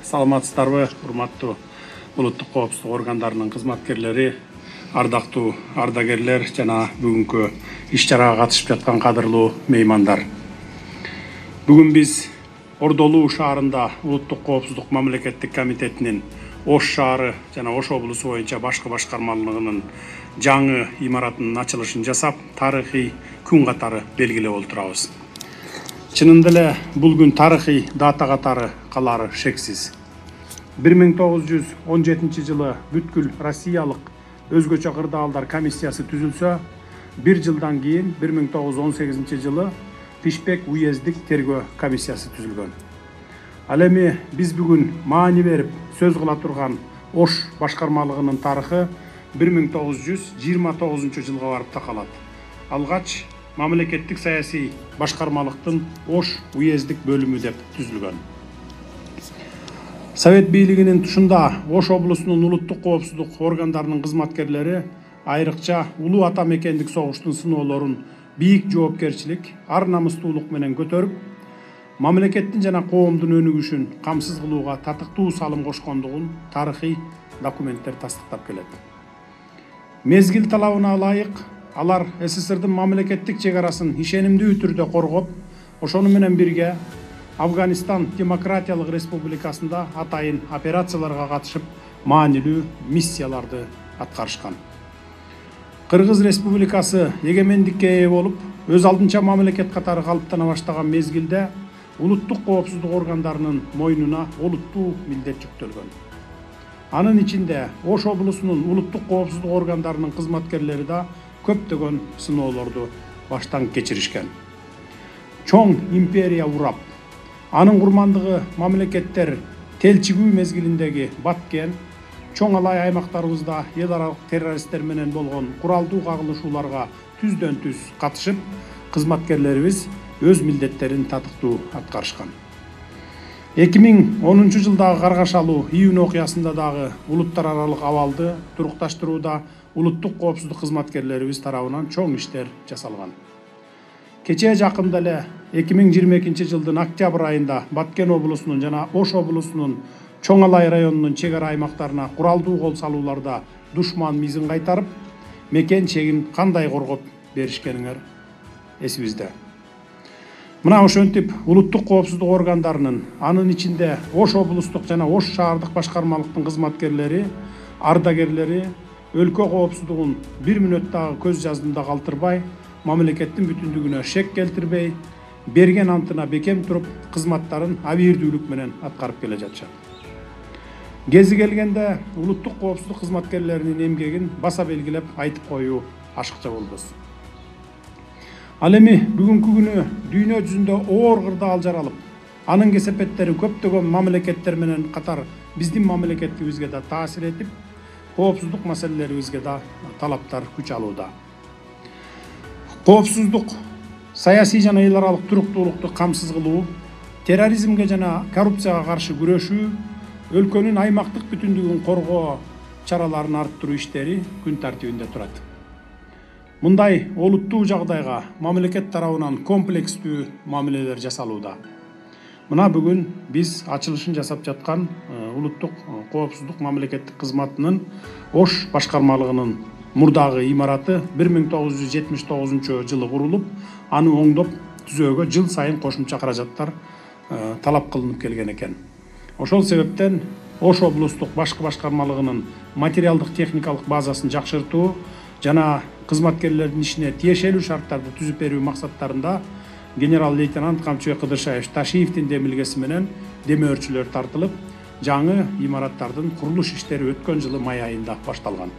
Саламатсыздарбы, урматтуу улуттук коопсуздук органдарынын кызматкерлери, ардактуу ардагерлер жана бүгүнкү иш-чарага катышып жаткан кадырлуу меймандар. Бүгүн биз Ордолуу шаарында улуттук коопсуздук мамлекеттик комитетинин Ош шаары жана Ош облусу боюнча башкы башкармалыгынын жаңы имаратынын ачылышын жасап, тарыхый күн катары белгилеп отурабыз. Чынында эле бул күн тарыхый дата катары калары шексиз. 1917 жылы бүткүл Россиялык өзгөчө кырдаалдар комиссиясы түзүлсө, бир жылдан кийин 1918 жылы Пишпек уездик тергөө комиссиясы түзүлгөн. Ал эми биз бүгүн маани берип сөз кыла турган Ош башкармалыгынын тарыхы 1929 жылга барып такалат. Алгач мамлекеттик саясий башкармалыктын Ош уездик бөлүмү деп түзүлгөн. Совет бийлигинин тушунда Ош облусунун улуттук коопсуздук органдарынын кызматкерлери айрыкча улуу ата мекендик согуштун сыноолорун бийик жоопкерчилик, ар намыстуулук менен көтөрүп, мамлекеттин жана коомдун өнүгүшүн камсыз кылууга татыктуу салым кошкондугун тарыхый документтер тастыктап келет. Мезгил талабына ылайык алар СССРдын мамлекеттик чек арасын ишенимдүү түрдө коргоп, ошону менен бирге Афганистан Демократиялык Республикасында атайын операцияларга катышып, маанилүү миссияларды аткарышкан. Кыргыз Республикасы эгемендикке ээ болуп, өз алдынча мамлекет катары калыптана баштаган мезгилде улуттук коопсуздук органдарынын мойнуна олуттуу милдет жүктөлгөн. Анын ичинде Ош облусунун улуттук коопсуздук органдарынын кызматкерлери да көптөгөн сыноолорду баштан кечиришкен. Чоң империя урап, анын курмандыгы мамлекеттер телчигүү мезгилиндеги Баткен, чоң алай аймактарыбызда эл аралык террористтер менен болгон куралдуу кагылышууларга түздөн түз катышып, кызматкерлерибиз өз милдеттерин татыктуу аткарышкан. 2010 жылдагы каргашалуу июнь окуясында дагы улуттар аралык абалды турукташтырууда улуттук коопсуздук кызматкерлерибиз тарабынан чоң иштер жасалган. Кечээ жакында эле 2022 жылдын октябрь айында Баткен облусунун жана Ош облусунун Чоң Алай районунун чек ара аймактарына куралдуу кол салууларда душман мизин кайтарып, мекен чегин кандай коргоп беришкениңер эсибизде. Мына ошентип улуттук коопсуздук органдарынын, анын ичинде Ош облустук жана Ош шаардык башкармалыктын кызматкерлери, ардагерлери өлкө коопсуздугун бир мүнөт дагы көз жаздымда калтырбай, мамлекеттин бүтүндүгүнө шек келтирбей, берген антына бекем туруп, кызматтарын абийирдүүлүк менен аткарып келе жатышат. Гези келгенде улуттук коопсуздук кызматкерлеринин эмгегин баса белгилеп айтып коюу ашыкча болбос. Ал эми бүгүнкү күнү дүйнө жүзүндө оор кырдаал жаралып, анын кесепеттери көптөгөн мамлекеттер менен катар биздин мамлекетибизге да таасир этип, коопсуздук маселелерибизге да талаптар күч алууда. Коопсуздук, саясий жана эл аралык туруктуулукту камсыз кылуу, терроризмге жана коррупцияга каршы күрөшүү, өлкөнүн аймактык бүтүндүгүн коргоо чараларын арттыруу иштери күн тартибинде турат. Мындай олуттуу жагдайга мамлекет тарабынан комплекстүү мамилелер жасалууда. Мына бүгүн биз ачылышын жасап жаткан улуттук коопсуздук мамлекеттик кызматынын Ош башкармалыгынын мурдагы имараты 1979 жылы курулуп, аны оңдоп түзөөгө жыл сайын кошумча каражаттар талап кылынып келген экен. Ошол себептен Ош облустук башкы башкармалыгынын материалдык техникалык базасын жакшыртуу жана кызматкерлердин ишине тиешелүү шарттарды түзүп берүү максаттарында генерал-лейтенант Камчыбек Кыдыршаев Ташиевдин демилгеси менен демөөрчүлөр тартылып, жаңы имараттардын курулуш иштери өткөн жылы май айында башталган.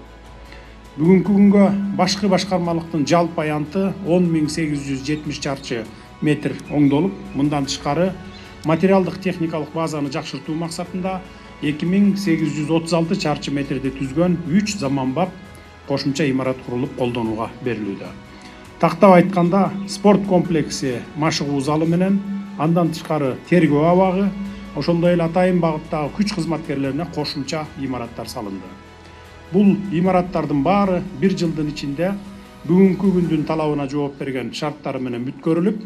Бүгүнкү күнгө башкы башкармалыктын жалпы аянты 10.870 чарчы метр оңдолуп, мындан тышкары материалдык техникалык базаны жакшыртуу максатында 2836 чарчы метрди түзгөн 3 заманбап кошумча имарат курулуп колдонууга берилүүдө. Тактап айтканда, спорт комплекси машыгуу залы менен, андан тышкары тергөө абагы, ошондой эле атайын багыттагы күч кызматкерлерине кошумча имараттар салынды. Бул имараттардын баары бир жылдын ичинде бүгүнкү күндүн талабына жооп берген шарттары менен бүткөрүлүп,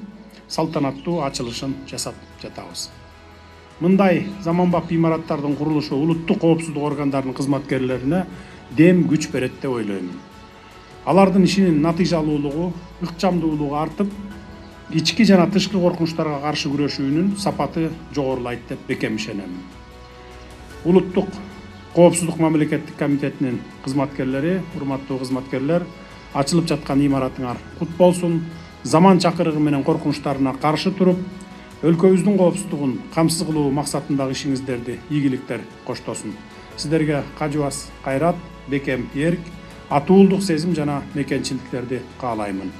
салтанаттуу ачылышын жасап жатабыз. Мындай заманбап имараттардын курулушу улуттук коопсуздук органдарынын кызматкерлерине дем күч берет деп ойлоймун. Алардын ишинин натыйжалуулугу, ыкчамдуулугу артып, ички жана тышкы коркунучтарга каршы күрөшүүнүн сапаты жогорулайт деп бекем ишенем. Улуттук коопсуздук мамлекеттик комитетинин кызматкерлери, урматтуу кызматкерлер, ачылып жаткан имаратыңар кут болсун. Заман чакырыгы менен коркунучтарына каршы туруп, өлкөбүздүн коопсуздугун камсыз кылуу максатындагы ишиңиздерди ийгиликтер коштосун. Сиздерге кажыбас кайрат, бекем эрк, атуулдук сезим жана мекенчиликтерди каалаймын.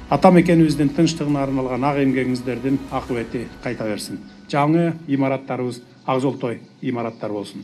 Ата мекенибиздин тынчтыгына арналган ак эмгегиңиздердин акыбети кайта берсин. Жаңы имараттарыбыз ак жолтой имараттар болсун.